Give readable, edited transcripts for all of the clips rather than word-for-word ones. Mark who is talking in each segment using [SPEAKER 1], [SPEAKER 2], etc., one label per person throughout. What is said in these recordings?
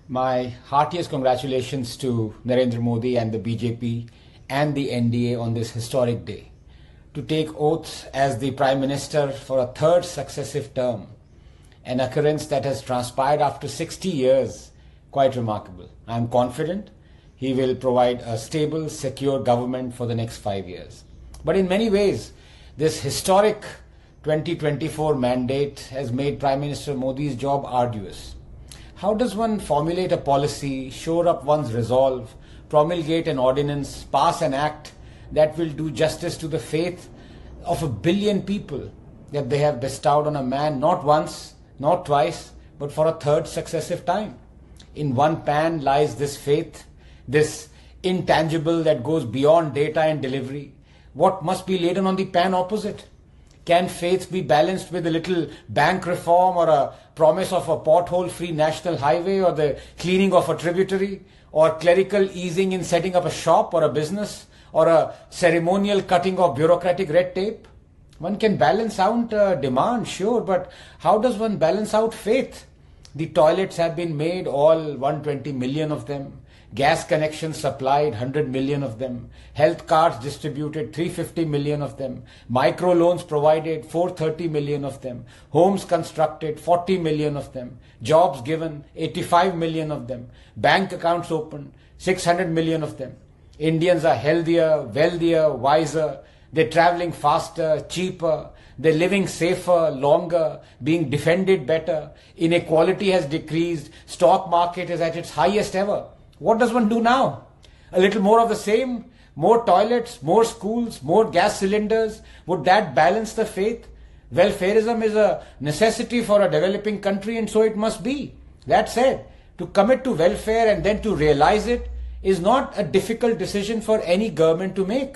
[SPEAKER 1] My heartiest congratulations to Narendra Modi and the BJP and the NDA on this historic day. To take oath as the Prime Minister for a third successive term, an occurrence that has transpired after 60 years, quite remarkable. I am confident he will provide a stable, secure government for the next 5 years. But in many ways, this historic 2024 mandate has made Prime Minister Modi's job arduous. How does one formulate a policy, shore up one's resolve, promulgate an ordinance, pass an act that will do justice to the faith of 1 billion people that they have bestowed on a man not once, not twice, but for a third successive time? In one pan lies this faith, this intangible that goes beyond data and delivery. What must be laden on the pan opposite? Can faith be balanced with a little bank reform or a promise of a pothole-free national highway or the cleaning of a tributary or clerical easing in setting up a shop or a business or a ceremonial cutting of bureaucratic red tape? One can balance out demand, sure, but how does one balance out faith? The toilets have been made, all 120 million of them. Gas connections supplied, 100 million of them. Health cards distributed, 350 million of them. Micro loans provided, 430 million of them. Homes constructed, 40 million of them. Jobs given, 85 million of them. Bank accounts opened, 600 million of them. Indians are healthier, wealthier, wiser. They're traveling faster, cheaper. They're living safer, longer, being defended better. Inequality has decreased. Stock market is at its highest ever. What does one do now? A little more of the same? More toilets, more schools, more gas cylinders? Would that balance the faith? Welfarism is a necessity for a developing country, and so it must be. That said, to commit to welfare and then to realize it is not a difficult decision for any government to make.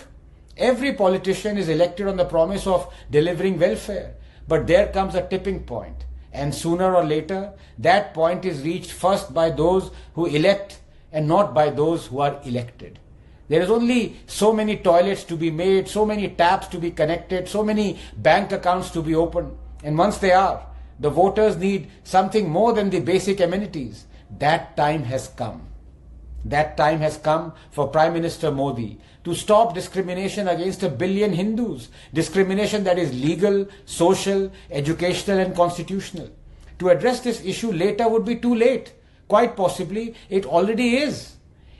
[SPEAKER 1] Every politician is elected on the promise of delivering welfare. But there comes a tipping point, and sooner or later, that point is reached first by those who elect and not by those who are elected. There is only so many toilets to be made, so many taps to be connected, so many bank accounts to be opened. And once they are, the voters need something more than the basic amenities. That time has come. That time has come for Prime Minister Modi to stop discrimination against 1 billion Hindus, discrimination that is legal, social, educational and constitutional. To address this issue later would be too late. Quite possibly, it already is.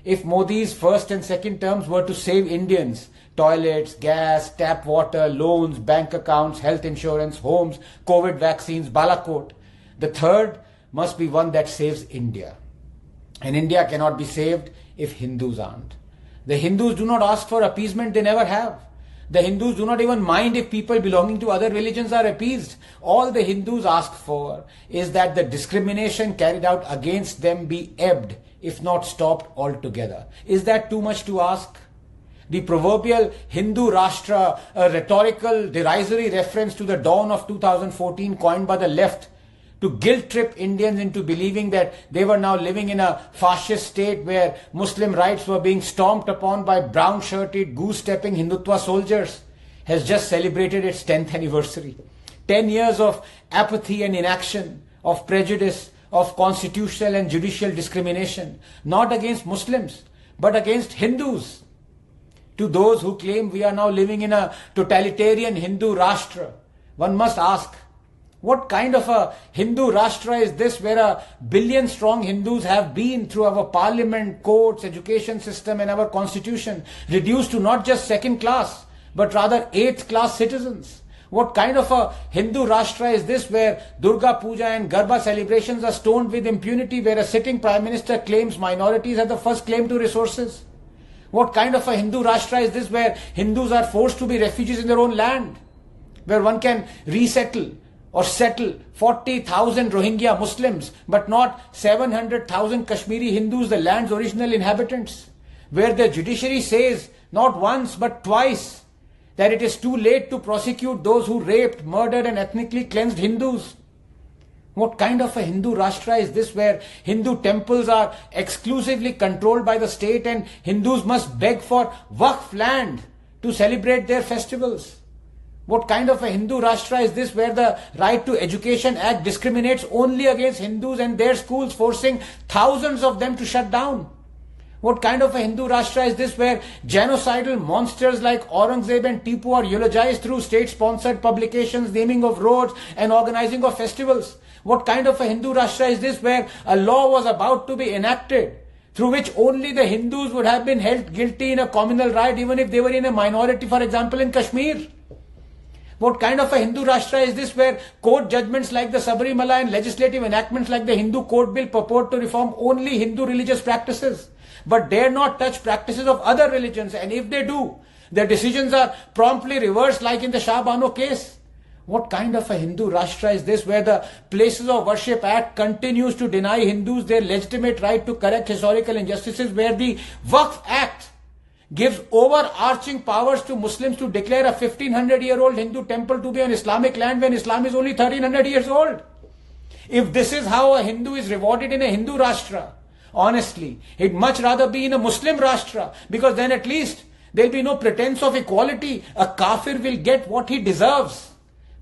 [SPEAKER 1] If Modi's first and second terms were to save Indians, toilets, gas, tap water, loans, bank accounts, health insurance, homes, COVID vaccines, Balakot, the third must be one that saves India. And India cannot be saved if Hindus aren't. The Hindus do not ask for appeasement, they never have. The Hindus do not even mind if people belonging to other religions are appeased. All the Hindus ask for is that the discrimination carried out against them be ebbed, if not stopped altogether. Is that too much to ask? The proverbial Hindu Rashtra, a rhetorical, derisory reference to the dawn of 2014 coined by the left to guilt-trip Indians into believing that they were now living in a fascist state where Muslim rights were being stomped upon by brown-shirted, goose-stepping Hindutva soldiers, has just celebrated its 10th anniversary. 10 years of apathy and inaction, of prejudice, of constitutional and judicial discrimination, not against Muslims, but against Hindus. To those who claim we are now living in a totalitarian Hindu Rashtra, one must ask, what kind of a Hindu Rashtra is this where 1 billion strong Hindus have been through our parliament, courts, education system and our constitution reduced to not just second class but rather 8th class citizens? What kind of a Hindu Rashtra is this where Durga Puja and Garba celebrations are stoned with impunity, where a sitting Prime Minister claims minorities have the first claim to resources? What kind of a Hindu Rashtra is this where Hindus are forced to be refugees in their own land, where one can resettle or settle 40,000 Rohingya Muslims, but not 700,000 Kashmiri Hindus, the land's original inhabitants, where the judiciary says not once but twice that it is too late to prosecute those who raped, murdered and ethnically cleansed Hindus? What kind of a Hindu Rashtra is this where Hindu temples are exclusively controlled by the state and Hindus must beg for Waqf land to celebrate their festivals? What kind of a Hindu Rashtra is this where the Right to Education Act discriminates only against Hindus and their schools, forcing thousands of them to shut down? What kind of a Hindu Rashtra is this where genocidal monsters like Aurangzeb and Tipu are eulogized through state-sponsored publications, naming of roads and organizing of festivals? What kind of a Hindu Rashtra is this where a law was about to be enacted through which only the Hindus would have been held guilty in a communal riot even if they were in a minority, for example in Kashmir? What kind of a Hindu Rashtra is this where court judgments like the Sabarimala and legislative enactments like the Hindu Code Bill purport to reform only Hindu religious practices, but dare not touch practices of other religions, and if they do, their decisions are promptly reversed like in the Shah Bano case? What kind of a Hindu Rashtra is this where the Places of Worship Act continues to deny Hindus their legitimate right to correct historical injustices, where the Waqf Act gives overarching powers to Muslims to declare a 1500-year-old Hindu temple to be on Islamic land when Islam is only 1300 years old? If this is how a Hindu is rewarded in a Hindu Rashtra, honestly, he'd much rather be in a Muslim Rashtra, because then at least there'll be no pretense of equality. A kafir will get what he deserves.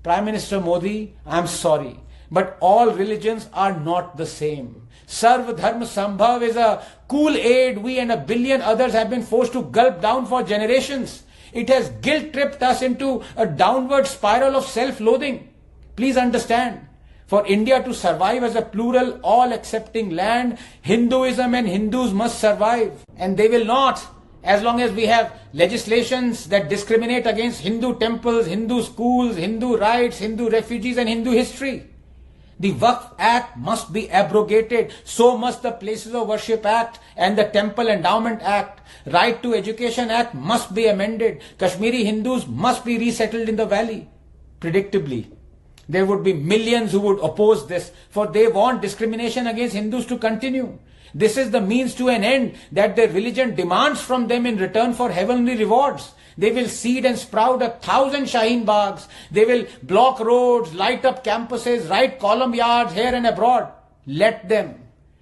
[SPEAKER 1] Prime Minister Modi, I'm sorry, but all religions are not the same. Sarv Dharma Sambhav is a Kool-Aid we and a billion others have been forced to gulp down for generations. It has guilt-tripped us into a downward spiral of self-loathing. Please understand, for India to survive as a plural, all-accepting land, Hinduism and Hindus must survive. And they will not, as long as we have legislations that discriminate against Hindu temples, Hindu schools, Hindu rights, Hindu refugees and Hindu history. The Waqf Act must be abrogated. So must the Places of Worship Act and the Temple Endowment Act. Right to Education Act must be amended. Kashmiri Hindus must be resettled in the valley. Predictably, there would be millions who would oppose this, for they want discrimination against Hindus to continue. This is the means to an end that their religion demands from them in return for heavenly rewards. They will seed and sprout 1,000 Shaheen Baghs. They will block roads, light up campuses, write column yards here and abroad. Let them.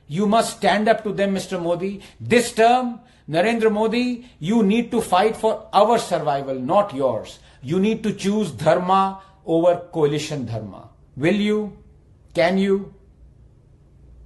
[SPEAKER 1] You must stand up to them, Mr. Modi. This term, Narendra Modi, you need to fight for our survival, not yours. You need to choose dharma over coalition dharma. Will you? Can you?